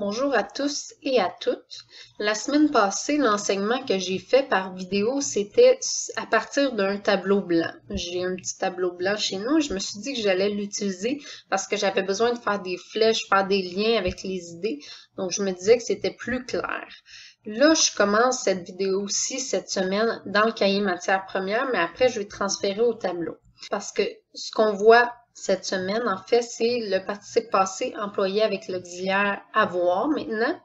Bonjour à tous et à toutes. La semaine passée, l'enseignement que j'ai fait par vidéo, c'était à partir d'un tableau blanc. J'ai un petit tableau blanc chez nous et je me suis dit que j'allais l'utiliser parce que j'avais besoin de faire des flèches, faire des liens avec les idées. Donc, je me disais que c'était plus clair. Là, je commence cette vidéo-ci cette semaine dans le cahier matière première, mais après, je vais transférer au tableau. Parce que ce qu'on voit cette semaine, en fait, c'est le participe passé employé avec l'auxiliaire avoir maintenant.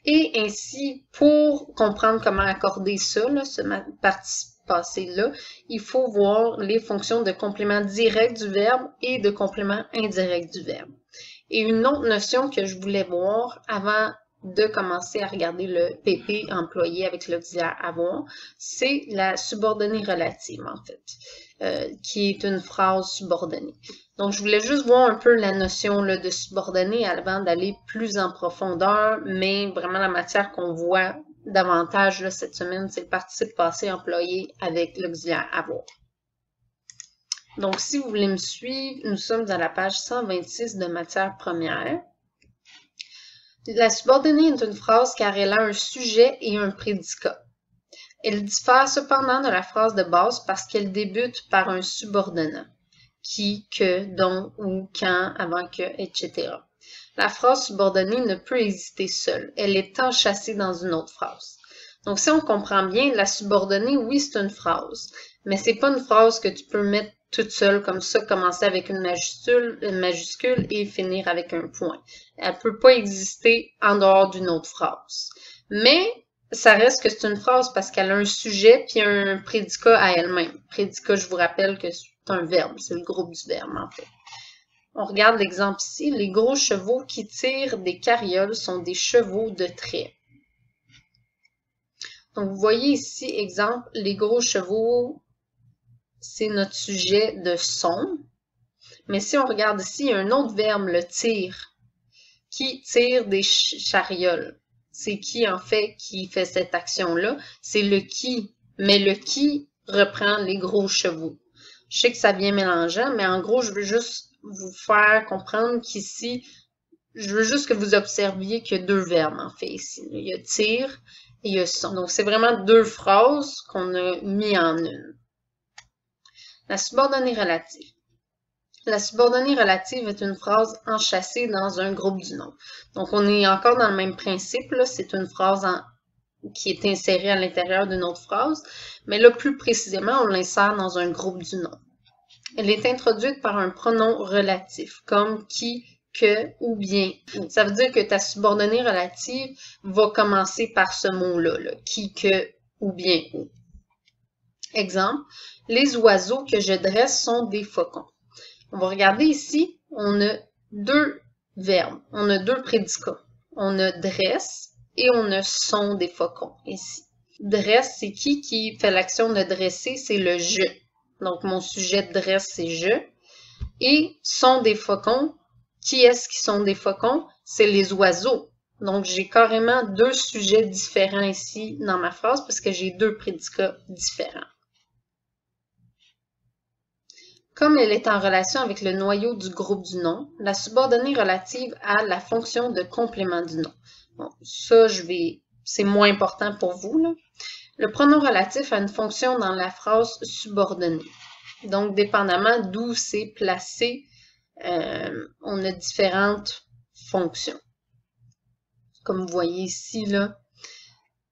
Et ainsi, pour comprendre comment accorder ça, là, ce participe passé-là, il faut voir les fonctions de complément direct du verbe et de complément indirect du verbe. Et une autre notion que je voulais voir avant de commencer à regarder le PP employé avec l'auxiliaire avoir, c'est la subordonnée relative, en fait, qui est une phrase subordonnée. Donc, je voulais juste voir un peu la notion là, de subordonnée avant d'aller plus en profondeur, mais vraiment la matière qu'on voit davantage là, cette semaine, c'est le participe passé employé avec l'auxiliaire avoir. Donc, si vous voulez me suivre, nous sommes à la page 126 de matière première. La subordonnée est une phrase car elle a un sujet et un prédicat. Elle diffère cependant de la phrase de base parce qu'elle débute par un subordonnat. Qui, que, dont, où, quand, avant que, etc. La phrase subordonnée ne peut exister seule. Elle est enchâssée dans une autre phrase. Donc, si on comprend bien, la subordonnée, oui, c'est une phrase, mais c'est pas une phrase que tu peux mettre toute seule comme ça, commencer avec une majuscule et finir avec un point. Elle peut pas exister en dehors d'une autre phrase. Mais ça reste que c'est une phrase parce qu'elle a un sujet puis un prédicat à elle-même. Prédicat, je vous rappelle que c'est un verbe, c'est le groupe du verbe en fait. On regarde l'exemple ici. Les gros chevaux qui tirent des carrioles sont des chevaux de trait. Donc, vous voyez ici, exemple, les gros chevaux, c'est notre sujet de son. Mais si on regarde ici, il y a un autre verbe, le tire, qui tire des charioles. C'est qui, en fait, qui fait cette action-là? C'est le qui. Mais le qui reprend les gros chevaux. Je sais que ça vient mélangeant, mais en gros, je veux juste vous faire comprendre qu'ici, je veux juste que vous observiez qu'il y a deux verbes, en fait, ici. Il y a tire et il y a son. Donc, c'est vraiment deux phrases qu'on a mis en une. La subordonnée relative. La subordonnée relative est une phrase enchâssée dans un groupe du nom. Donc, on est encore dans le même principe. C'est une phrase qui est insérée à l'intérieur d'une autre phrase. Mais là, plus précisément, on l'insère dans un groupe du nom. Elle est introduite par un pronom relatif, comme qui, que ou bien. Ça veut dire que ta subordonnée relative va commencer par ce mot-là, qui, que ou bien ou. Exemple, les oiseaux que je dresse sont des faucons. On va regarder ici, on a deux verbes, on a deux prédicats. On a dresse et on a sont des faucons ici. Dresse, c'est qui fait l'action de dresser, c'est le je. Donc, mon sujet de dresse, c'est je. Et sont des faucons, qui est-ce qui sont des faucons? C'est les oiseaux. Donc, j'ai carrément deux sujets différents ici dans ma phrase parce que j'ai deux prédicats différents. Comme elle est en relation avec le noyau du groupe du nom, la subordonnée relative a la fonction de complément du nom. Bon, ça, c'est moins important pour vous, là. Le pronom relatif a une fonction dans la phrase subordonnée. Donc, dépendamment d'où c'est placé, on a différentes fonctions. Comme vous voyez ici, là,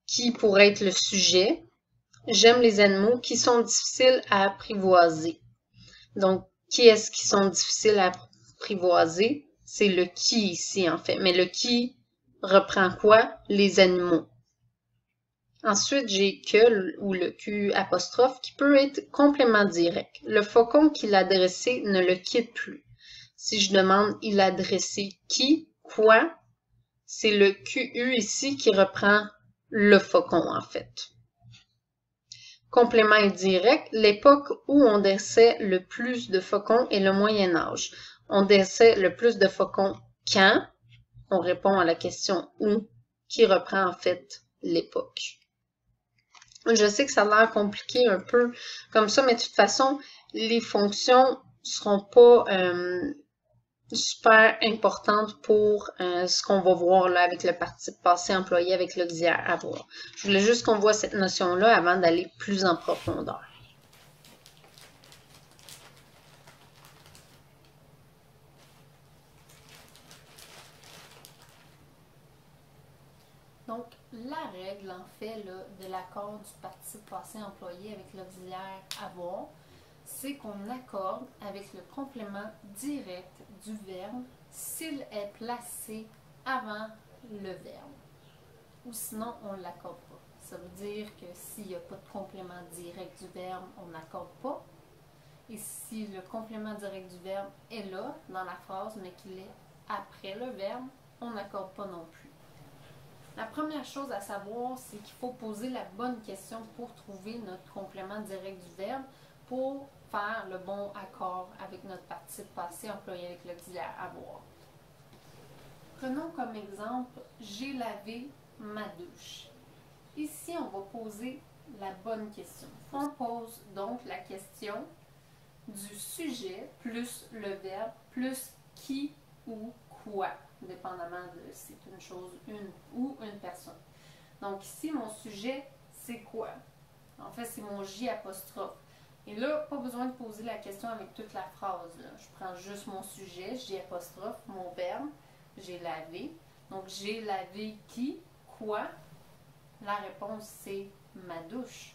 qui pourrait être le sujet. J'aime les animaux qui sont difficiles à apprivoiser. Donc, qui est-ce qui sont difficiles à apprivoiser? C'est le qui ici, en fait. Mais le qui reprend quoi? Les animaux. Ensuite, j'ai que ou le Q apostrophe qui peut être complément direct. Le faucon qui l'a dressé ne le quitte plus. Si je demande il a dressé qui, quoi, c'est le QU ici qui reprend le faucon en fait. Complément indirect, l'époque où on dressait le plus de faucons est le Moyen Âge. On dressait le plus de faucons quand? On répond à la question où, qui reprend en fait l'époque. Je sais que ça a l'air compliqué un peu comme ça, mais de toute façon, les fonctions seront pas super importante pour ce qu'on va voir là avec le participe passé employé avec l'auxiliaire avoir. Je voulais juste qu'on voit cette notion-là avant d'aller plus en profondeur. Donc, la règle, en fait, là, de l'accord du participe passé employé avec l'auxiliaire avoir, c'est qu'on accorde avec le complément direct du verbe s'il est placé avant le verbe. Ou sinon, on ne l'accorde pas. Ça veut dire que s'il n'y a pas de complément direct du verbe, on n'accorde pas. Et si le complément direct du verbe est là, dans la phrase, mais qu'il est après le verbe, on n'accorde pas non plus. La première chose à savoir, c'est qu'il faut poser la bonne question pour trouver notre complément direct du verbe pour faire le bon accord avec notre participe passé employé avec l'auxiliaire avoir. Prenons comme exemple « J'ai lavé ma douche ». Ici, on va poser la bonne question. On pose donc la question du sujet plus le verbe plus qui ou quoi, dépendamment de si c'est une chose, une ou une personne. Donc ici, mon sujet, c'est quoi? En fait, c'est mon J apostrophe. Et là, pas besoin de poser la question avec toute la phrase. Là. Je prends juste mon sujet, J apostrophe, mon verbe, j'ai lavé. Donc, j'ai lavé qui? Quoi? La réponse, c'est ma douche.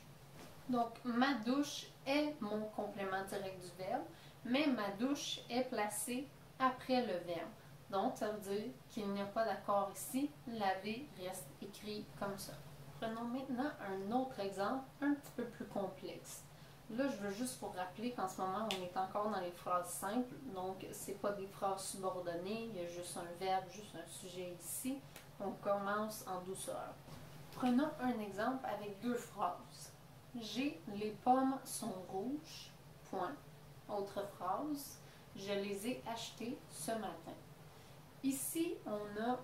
Donc, ma douche est mon complément direct du verbe, mais ma douche est placée après le verbe. Donc, ça veut dire qu'il n'y a pas d'accord ici. Laver reste écrit comme ça. Prenons maintenant un autre exemple un petit peu plus complexe. Là, je veux juste vous rappeler qu'en ce moment, on est encore dans les phrases simples. Donc, ce n'est pas des phrases subordonnées. Il y a juste un verbe, juste un sujet ici. On commence en douceur. Prenons un exemple avec deux phrases. J'ai les pommes sont rouges. Point. Autre phrase. Je les ai achetées ce matin. Ici, on a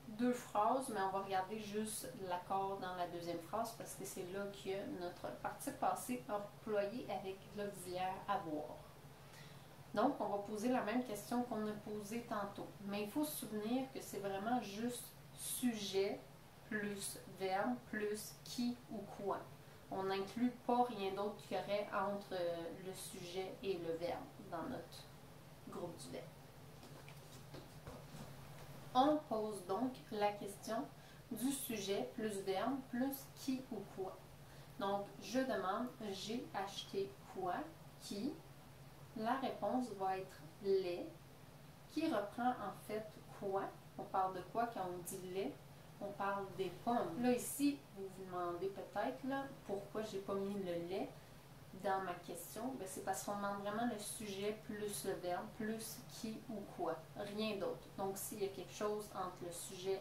deux phrases, mais on va regarder juste l'accord dans la deuxième phrase parce que c'est là qu'il y a notre participe passé employé avec l'auxiliaire avoir. Donc, on va poser la même question qu'on a posée tantôt. Mais il faut se souvenir que c'est vraiment juste sujet plus verbe plus qui ou quoi. On n'inclut pas rien d'autre qu'il y aurait entre le sujet et le verbe dans notre groupe du verbe. On pose donc la question du sujet plus verbe plus qui ou quoi. Donc, je demande j'ai acheté quoi, qui. La réponse va être les, qui reprend en fait quoi. On parle de quoi quand on dit les? On parle des pommes. Là, ici, vous vous demandez peut-être là, pourquoi j'ai pas mis le lait dans ma question. Ben, c'est parce qu'on demande vraiment le sujet plus le verbe, plus qui ou quoi. Rien d'autre. Donc, s'il y a quelque chose entre le sujet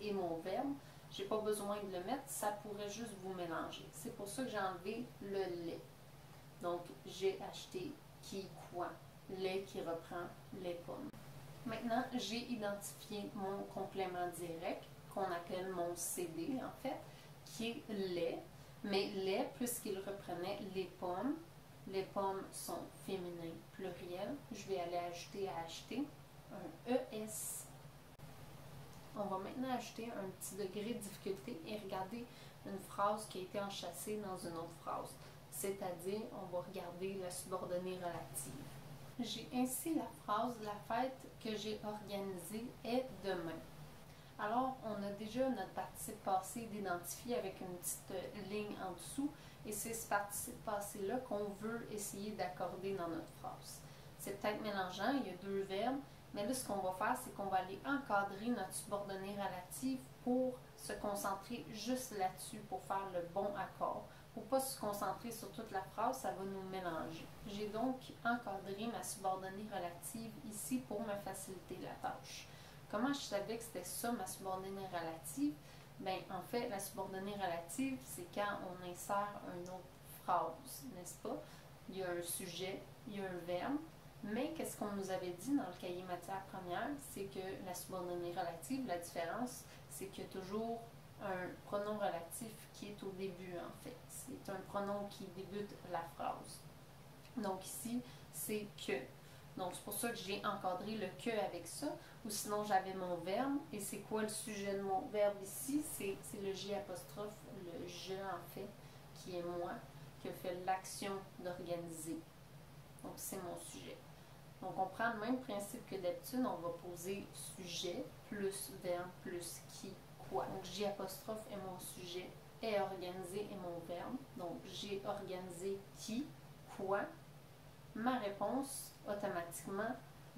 et mon verbe, j'ai pas besoin de le mettre, ça pourrait juste vous mélanger. C'est pour ça que j'ai enlevé le lait. Donc, j'ai acheté qui, quoi. Lait qui reprend les pommes. Maintenant, j'ai identifié mon complément direct, qu'on appelle mon CD en fait, qui est lait. Mais lait, puisqu'il reprenait les pommes sont féminins pluriel, je vais aller ajouter à acheter un ES. On va maintenant ajouter un petit degré de difficulté et regarder une phrase qui a été enchâssée dans une autre phrase. C'est-à-dire, on va regarder la subordonnée relative. J'ai ainsi la phrase « La fête que j'ai organisée est demain ». Alors, on a déjà notre participe passé d'identifier avec une petite ligne en dessous et c'est ce participe passé-là qu'on veut essayer d'accorder dans notre phrase. C'est peut-être mélangeant, il y a deux verbes, mais là, ce qu'on va faire, c'est qu'on va aller encadrer notre subordonnée relative pour se concentrer juste là-dessus, pour faire le bon accord. Pour ne pas se concentrer sur toute la phrase, ça va nous mélanger. J'ai donc encadré ma subordonnée relative ici pour me faciliter la tâche. Comment je savais que c'était ça ma subordonnée relative? Bien, en fait, la subordonnée relative, c'est quand on insère une autre phrase, n'est-ce pas? Il y a un sujet, il y a un verbe, mais qu'est-ce qu'on nous avait dit dans le cahier matière première? C'est que la subordonnée relative, la différence, c'est qu'il y a toujours un pronom relatif qui est au début, en fait. C'est un pronom qui débute la phrase. Donc ici, c'est que. Donc, c'est pour ça que j'ai encadré le que avec ça. Ou sinon, j'avais mon verbe. Et c'est quoi le sujet de mon verbe ici? C'est le J apostrophe, le je en fait, qui est moi, qui a fait l'action d'organiser. Donc, c'est mon sujet. Donc, on prend le même principe que d'habitude. On va poser sujet plus verbe plus qui, quoi. Donc, J apostrophe est mon sujet, est organisé est mon verbe. Donc, j'ai organisé qui, quoi. Ma réponse, automatiquement,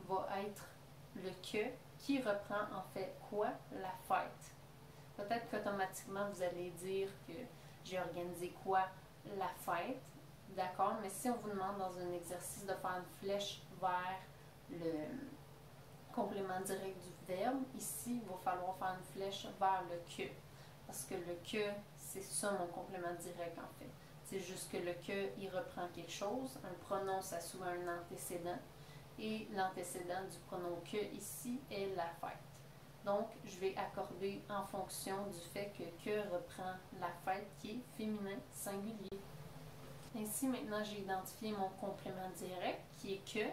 va être le que qui reprend en fait quoi? La fête. Peut-être qu'automatiquement, vous allez dire que j'ai organisé quoi? La fête. D'accord? Mais si on vous demande dans un exercice de faire une flèche vers le complément direct du verbe, ici, il va falloir faire une flèche vers le que. Parce que le que, c'est ça mon complément direct en fait. C'est juste que le que, il reprend quelque chose. Un pronom, ça souvent un antécédent. Et l'antécédent du pronom que ici est la fête. Donc, je vais accorder en fonction du fait que reprend la fête qui est féminin singulier. Ainsi, maintenant, j'ai identifié mon complément direct qui est que,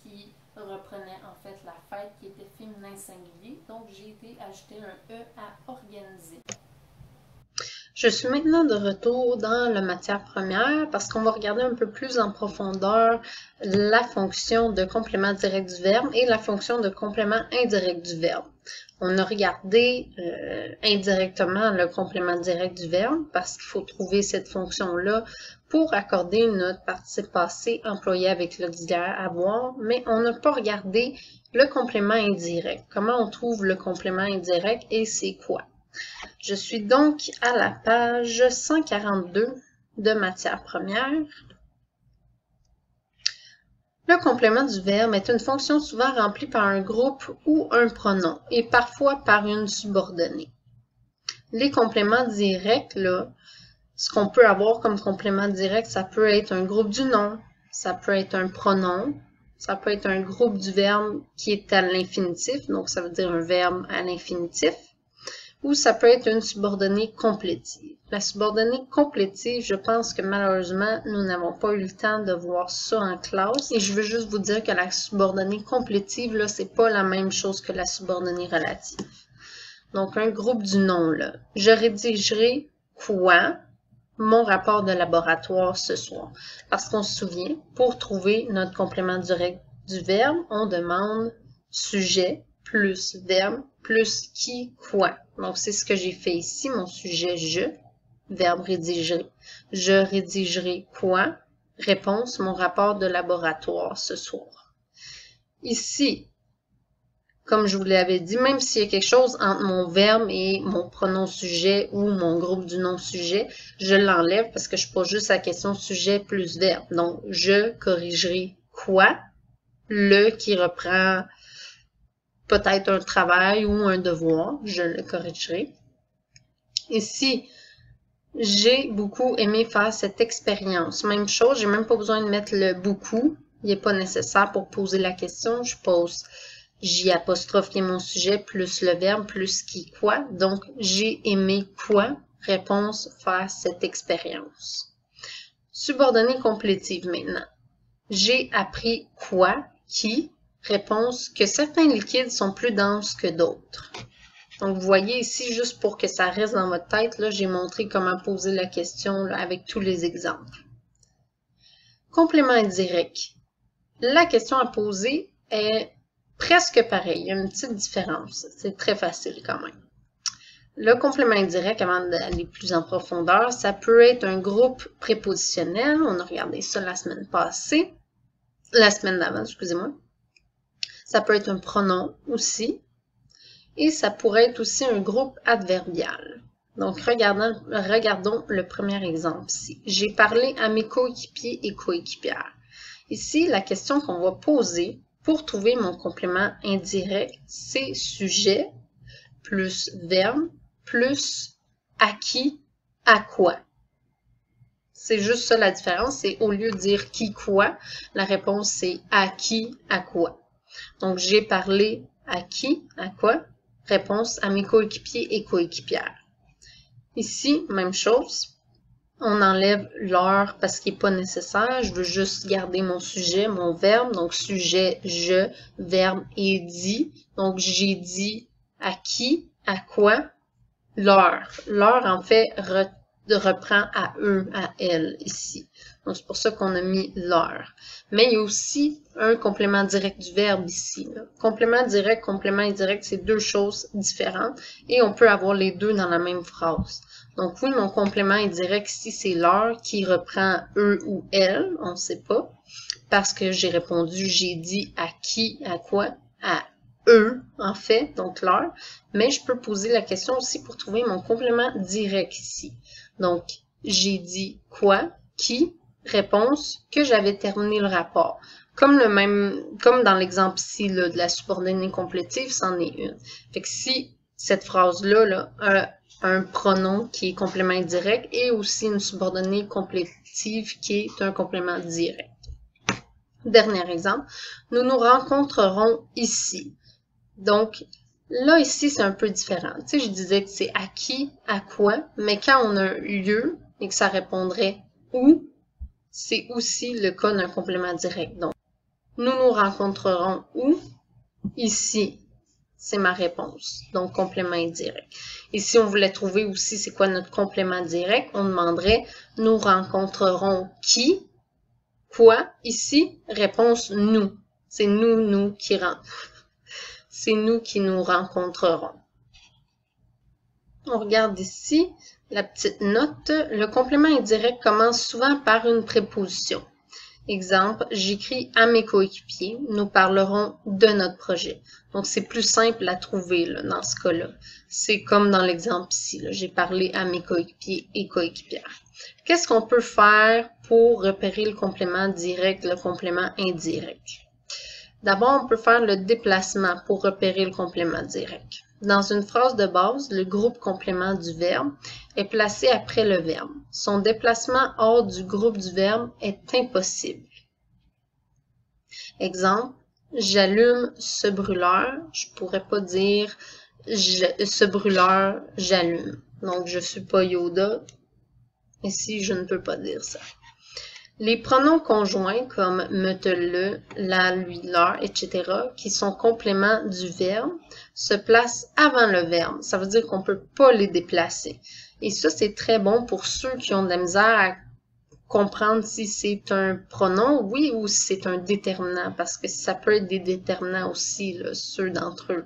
qui reprenait en fait la fête qui était féminin singulier. Donc, j'ai été ajouter un E à organiser. Je suis maintenant de retour dans la matière première parce qu'on va regarder un peu plus en profondeur la fonction de complément direct du verbe et la fonction de complément indirect du verbe. On a regardé indirectement le complément direct du verbe parce qu'il faut trouver cette fonction-là pour accorder notre participe passé employé avec l'auxiliaire avoir, mais on n'a pas regardé le complément indirect. Comment on trouve le complément indirect et c'est quoi? Je suis donc à la page 142 de matière première. Le complément du verbe est une fonction souvent remplie par un groupe ou un pronom et parfois par une subordonnée. Les compléments directs, là, ce qu'on peut avoir comme complément direct, ça peut être un groupe du nom, ça peut être un pronom, ça peut être un groupe du verbe qui est à l'infinitif, donc ça veut dire un verbe à l'infinitif. Ou ça peut être une subordonnée complétive. La subordonnée complétive, je pense que malheureusement, nous n'avons pas eu le temps de voir ça en classe. Et je veux juste vous dire que la subordonnée complétive, là, c'est pas la même chose que la subordonnée relative. Donc, un groupe du nom, là. Je rédigerai quoi? Mon rapport de laboratoire ce soir. Parce qu'on se souvient, pour trouver notre complément direct du verbe, on demande sujet plus verbe plus qui, quoi. Donc, c'est ce que j'ai fait ici, mon sujet je, verbe rédiger. Je rédigerai quoi? Réponse, mon rapport de laboratoire ce soir. Ici, comme je vous l'avais dit, même s'il y a quelque chose entre mon verbe et mon pronom sujet ou mon groupe du nom sujet, je l'enlève parce que je pose juste la question sujet plus verbe. Donc, je corrigerai quoi? Le qui reprend peut-être un travail ou un devoir, je le corrigerai. Ici, j'ai beaucoup aimé faire cette expérience. Même chose, j'ai même pas besoin de mettre le beaucoup. Il n'est pas nécessaire pour poser la question. Je pose J apostrophe qui est mon sujet, plus le verbe, plus qui, quoi. Donc, j'ai aimé quoi? Réponse, faire cette expérience. Subordonnée complétive maintenant. J'ai appris quoi? Qui? Réponse, que certains liquides sont plus denses que d'autres. Donc, vous voyez ici, juste pour que ça reste dans votre tête, là, j'ai montré comment poser la question là, avec tous les exemples. Complément indirect. La question à poser est presque pareille. Il y a une petite différence. C'est très facile quand même. Le complément indirect, avant d'aller plus en profondeur, ça peut être un groupe prépositionnel. On a regardé ça la semaine passée. La semaine d'avant, excusez-moi. Ça peut être un pronom aussi. Et ça pourrait être aussi un groupe adverbial. Donc, regardons le premier exemple ici. J'ai parlé à mes coéquipiers et coéquipières. Ici, la question qu'on va poser pour trouver mon complément indirect, c'est sujet plus verbe plus à qui, à quoi. C'est juste ça la différence. C'est au lieu de dire qui, quoi, la réponse c'est à qui, à quoi. Donc, j'ai parlé à qui, à quoi? Réponse à mes coéquipiers et coéquipières. Ici, même chose. On enlève leur parce qu'il n'est pas nécessaire. Je veux juste garder mon sujet, mon verbe. Donc, sujet, je, verbe et dit. Donc, j'ai dit à qui, à quoi, leur. Leur, en fait, reprend à eux, à elles, ici. Donc, c'est pour ça qu'on a mis leur. Mais il y a aussi un complément direct du verbe ici. Là. Complément direct, complément indirect, c'est deux choses différentes. Et on peut avoir les deux dans la même phrase. Donc oui, mon complément indirect ici, c'est leur qui reprend eux ou elles, on ne sait pas. Parce que j'ai répondu, j'ai dit à qui, à quoi, à eux, en fait, donc leur. Mais je peux poser la question aussi pour trouver mon complément direct ici. Donc, j'ai dit quoi, qui, réponse, que j'avais terminé le rapport. Comme dans l'exemple ici là, de la subordonnée complétive, c'en est une. Fait que si cette phrase-là là, a un pronom qui est complément indirect et aussi une subordonnée complétive qui est un complément direct. Dernier exemple, nous nous rencontrerons ici. Donc, là, ici, c'est un peu différent. Tu sais, je disais que c'est à qui, à quoi, mais quand on a un lieu et que ça répondrait où, c'est aussi le cas d'un complément direct. Donc, nous nous rencontrerons où? Ici. C'est ma réponse. Donc, complément indirect. Et si on voulait trouver aussi c'est quoi notre complément direct, on demanderait nous rencontrerons qui? Quoi? Ici, réponse nous. C'est nous qui rentrons. C'est nous qui nous rencontrerons. On regarde ici la petite note. Le complément indirect commence souvent par une préposition. Exemple, j'écris à mes coéquipiers, nous parlerons de notre projet. Donc, c'est plus simple à trouver là, dans ce cas-là. C'est comme dans l'exemple ici, j'ai parlé à mes coéquipiers et coéquipières. Qu'est-ce qu'on peut faire pour repérer le complément direct, le complément indirect? D'abord, on peut faire le déplacement pour repérer le complément direct. Dans une phrase de base, le groupe complément du verbe est placé après le verbe. Son déplacement hors du groupe du verbe est impossible. Exemple, j'allume ce brûleur. Je pourrais pas dire ce brûleur, j'allume. Donc, je suis pas Yoda. Ici, je ne peux pas dire ça. Les pronoms conjoints comme me, te, le, la, lui, leur, etc., qui sont compléments du verbe, se placent avant le verbe. Ça veut dire qu'on ne peut pas les déplacer. Et ça, c'est très bon pour ceux qui ont de la misère à comprendre si c'est un pronom, oui, ou si c'est un déterminant, parce que ça peut être des déterminants aussi, là, ceux d'entre eux,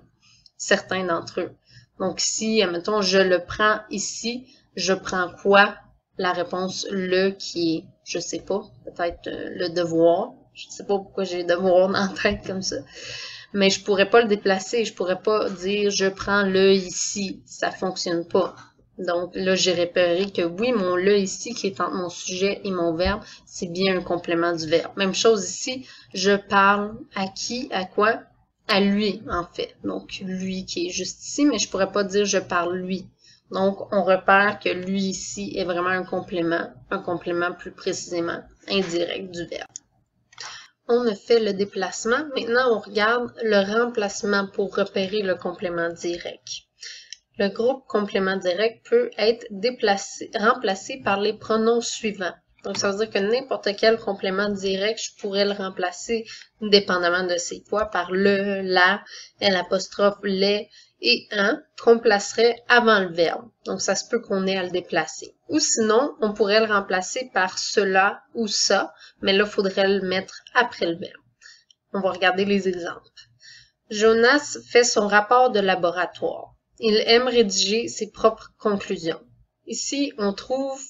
certains d'entre eux. Donc, si, admettons, je le prends ici, je prends quoi? La réponse le qui est, je sais pas, peut-être le devoir. Je sais pas pourquoi j'ai devoir dans la tête comme ça. Mais je pourrais pas le déplacer. Je pourrais pas dire je prends le ici. Ça fonctionne pas. Donc là, j'ai repéré que oui, mon le ici qui est entre mon sujet et mon verbe, c'est bien un complément du verbe. Même chose ici, je parle à qui, à quoi? À lui, en fait. Donc lui qui est juste ici, mais je pourrais pas dire je parle lui. Donc, on repère que lui ici est vraiment un complément plus précisément indirect du verbe. On a fait le déplacement. Maintenant, on regarde le remplacement pour repérer le complément direct. Le groupe complément direct peut être remplacé par les pronoms suivants. Donc, ça veut dire que n'importe quel complément direct, je pourrais le remplacer, dépendamment de c'est quoi, par le, la, l'apostrophe, les, et un qu'on placerait avant le verbe. Donc, ça se peut qu'on ait à le déplacer. Ou sinon, on pourrait le remplacer par cela ou ça, mais là, il faudrait le mettre après le verbe. On va regarder les exemples. Jonas fait son rapport de laboratoire. Il aime rédiger ses propres conclusions. Ici, on trouve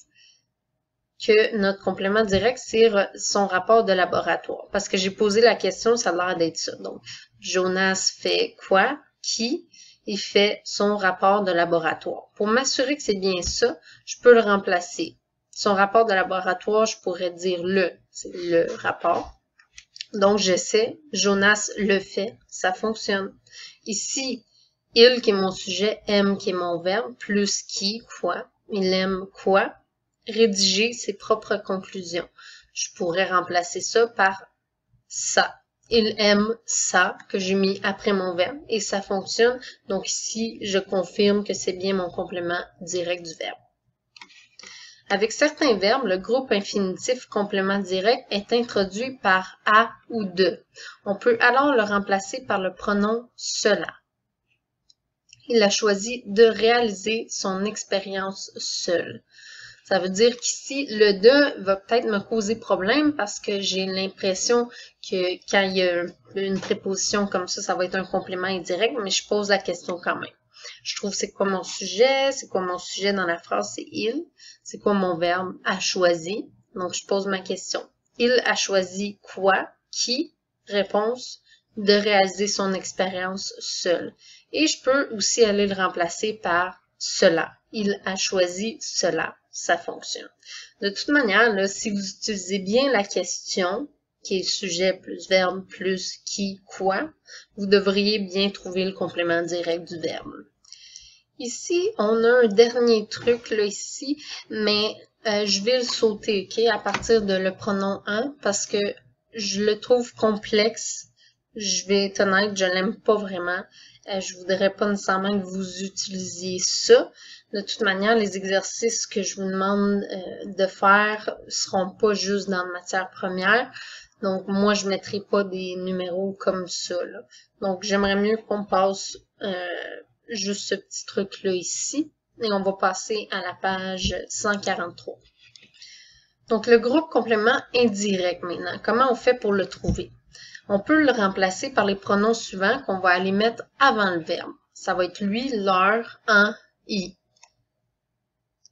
que notre complément direct, c'est son rapport de laboratoire. Parce que j'ai posé la question, ça a l'air d'être ça. Donc, Jonas fait quoi? Qui? Il fait son rapport de laboratoire. Pour m'assurer que c'est bien ça, je peux le remplacer. Son rapport de laboratoire, je pourrais dire c'est le rapport. Donc, je sais, Jonas le fait, ça fonctionne. Ici, il qui est mon sujet, aime qui est mon verbe, plus qui, quoi. Il aime quoi? Rédiger ses propres conclusions. Je pourrais remplacer ça par ça. Il aime ça que j'ai mis après mon verbe et ça fonctionne. Donc ici, je confirme que c'est bien mon complément direct du verbe. Avec certains verbes, le groupe infinitif complément direct est introduit par à ou de. On peut alors le remplacer par le pronom cela. Il a choisi de réaliser son expérience seul. Ça veut dire qu'ici, le de va peut-être me causer problème parce que j'ai l'impression que quand il y a une préposition comme ça va être un complément indirect, mais je pose la question quand même. Je trouve c'est quoi mon sujet? C'est quoi mon sujet dans la phrase? C'est il. C'est quoi mon verbe? A choisi. Donc, je pose ma question. Il a choisi quoi? Qui? Réponse, de réaliser son expérience seul. Et je peux aussi aller le remplacer par cela. Il a choisi cela. Ça fonctionne. De toute manière, là, si vous utilisez bien la question, qui est sujet plus verbe plus qui, quoi, vous devriez bien trouver le complément direct du verbe. Ici, on a un dernier truc là ici, mais je vais le sauter, ok, à partir de le pronom un, parce que je le trouve complexe. Je vais être honnête, je l'aime pas vraiment. Je voudrais pas nécessairement que vous utilisiez ça. De toute manière, les exercices que je vous demande de faire seront pas juste dans la matière première. Donc, moi, je mettrai pas des numéros comme ça, là. Donc, j'aimerais mieux qu'on passe juste ce petit truc-là ici. Et on va passer à la page 143. Donc, le groupe complément indirect maintenant. Comment on fait pour le trouver? On peut le remplacer par les pronoms suivants qu'on va aller mettre avant le verbe. Ça va être lui, leur, un, i.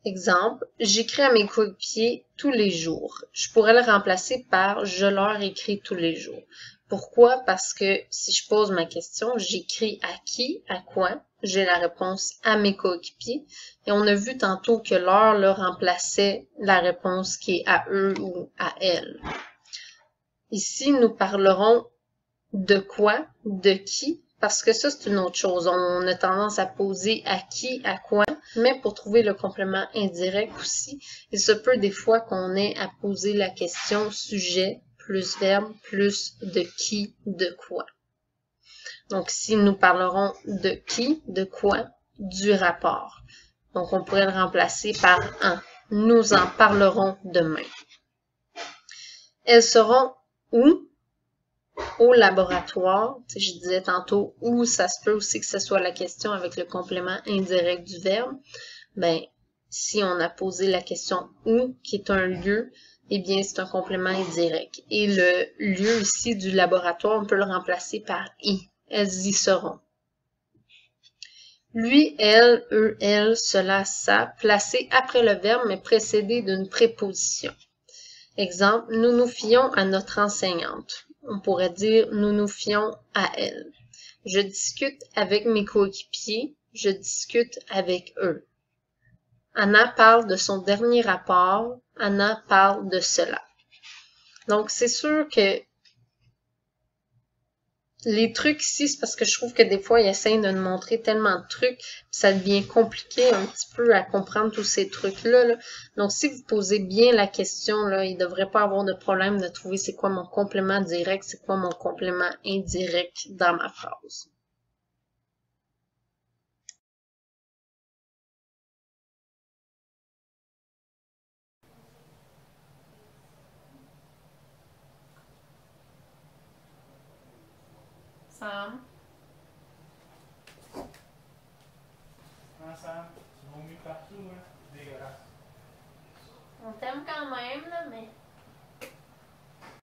Exemple, j'écris à mes coéquipiers tous les jours. Je pourrais le remplacer par je leur écris tous les jours. Pourquoi? Parce que si je pose ma question, j'écris à qui, à quoi? J'ai la réponse à mes coéquipiers. Et on a vu tantôt que leur remplaçait la réponse qui est à eux ou à elles. Ici, nous parlerons de quoi, de qui, parce que ça, c'est une autre chose. On a tendance à poser à qui, à quoi, mais pour trouver le complément indirect aussi, il se peut des fois qu'on ait à poser la question sujet plus verbe plus de qui, de quoi. Donc, ici, nous parlerons de qui, de quoi, du rapport. Donc, on pourrait le remplacer par un. Nous en parlerons demain. Elles seront où? Au laboratoire. Je disais tantôt où, ça se peut aussi que ce soit la question avec le complément indirect du verbe. Ben, si on a posé la question où, qui est un lieu, eh bien, c'est un complément indirect. Et le lieu ici du laboratoire, on peut le remplacer par i. Elles y seront. Lui, elle, eux, elles, cela, ça, placé après le verbe, mais précédé d'une préposition. Exemple, nous nous fions à notre enseignante. On pourrait dire nous nous fions à elle. Je discute avec mes coéquipiers. Je discute avec eux. Anna parle de son dernier rapport. Anna parle de cela. Donc, c'est sûr que les trucs ici, c'est parce que je trouve que des fois, ils essayent de nous montrer tellement de trucs, ça devient compliqué un petit peu à comprendre tous ces trucs-là, là. Donc, si vous posez bien la question, là, il ne devrait pas avoir de problème de trouver c'est quoi mon complément direct, c'est quoi mon complément indirect dans ma phrase. Sam, Sam, tu vomis partout, hein? Dégueulasse. on t'aime quand même, là, mais